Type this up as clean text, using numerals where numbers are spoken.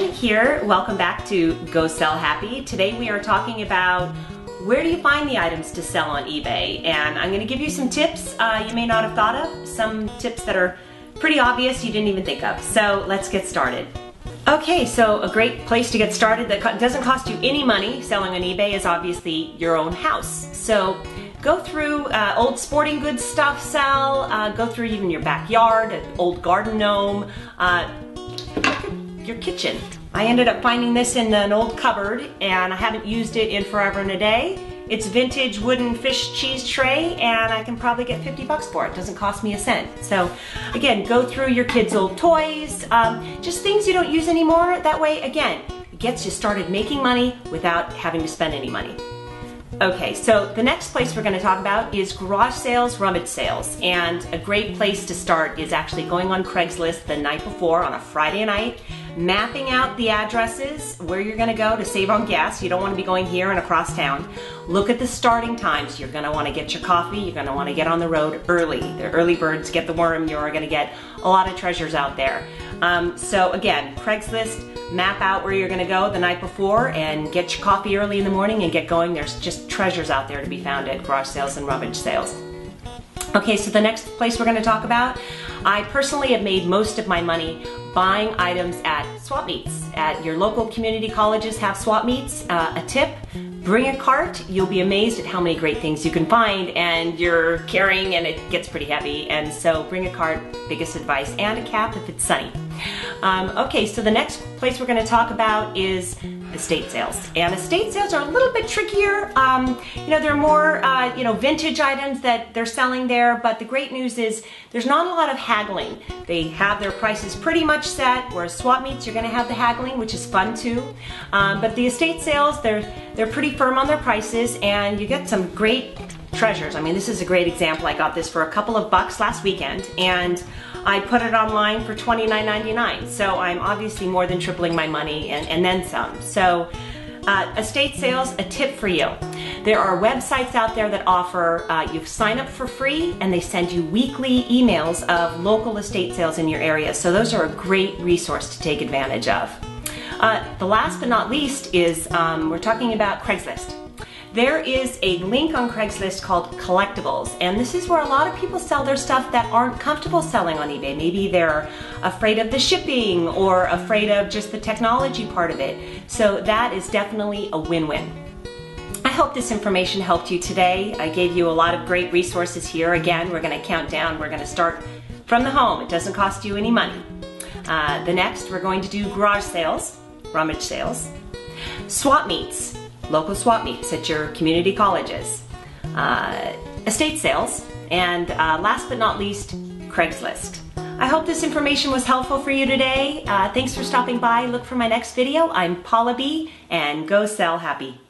everyone, here. Welcome back to Go Sell Happy. Today we are talking about where do you find the items to sell on eBay, and I'm going to give you some tips you may not have thought of, some tips that are pretty obvious you didn't even think of. So let's get started. Okay, so a great place to get started that doesn't cost you any money selling on eBay is obviously your own house. So go through old sporting goods stuff sell, go through even your backyard, an old garden gnome, your kitchen. I ended up finding this in an old cupboard and I haven't used it in forever and a day. It's vintage wooden fish cheese tray and I can probably get 50 bucks for it. It doesn't cost me a cent. So again, go through your kids' old toys, just things you don't use anymore. That way, again, it gets you started making money without having to spend any money. Okay, so the next place we're going to talk about is garage sales, rummage sales. And a great place to start is actually going on Craigslist the night before on a Friday night, mapping out the addresses where you're going to go to save on gas. You don't want to be going here and across town. Look at the starting times. You're going to want to get your coffee. You're going to want to get on the road early. The early birds get the worm. You're going to get a lot of treasures out there. So again, Craigslist, map out where you're going to go the night before and get your coffee early in the morning and get going. There's just treasures out there to be found at garage sales and rummage sales. Okay, so the next place we're going to talk about, I personally have made most of my money buying items at swap meets. At your local community colleges have swap meets. A tip, bring a cart. You'll be amazed at how many great things you can find, and you're carrying and it gets pretty heavy, and so bring a cart, biggest advice, and a cap if it's sunny. Okay, so the next place we're going to talk about is estate sales. And estate sales are a little bit trickier. You know, they're more, vintage items that they're selling there, but the great news is there's not a lot of haggling. They have their prices pretty much set, whereas swap meets, you're going to have the haggling, which is fun too. But the estate sales, they're pretty firm on their prices, and you get some great treasures. I mean, this is a great example. I got this for a couple of bucks last weekend, and I put it online for $29.99. So I'm obviously more than tripling my money and then some. So estate sales, a tip for you. There are websites out there that offer, you sign up for free and they send you weekly emails of local estate sales in your area. So those are a great resource to take advantage of. The last but not least is, we're talking about Craigslist. There is a link on Craigslist called Collectibles, and this is where a lot of people sell their stuff that aren't comfortable selling on eBay. Maybe they're afraid of the shipping or afraid of just the technology part of it. So that is definitely a win-win. I hope this information helped you today. I gave you a lot of great resources here. Again, we're going to count down. We're going to start from the home. It doesn't cost you any money. The next, we're going to do garage sales, rummage sales, swap meets, local swap meets at your community colleges, estate sales, and last but not least, Craigslist. I hope this information was helpful for you today. Thanks for stopping by. Look for my next video. I'm Paula B, and Go Sell Happy.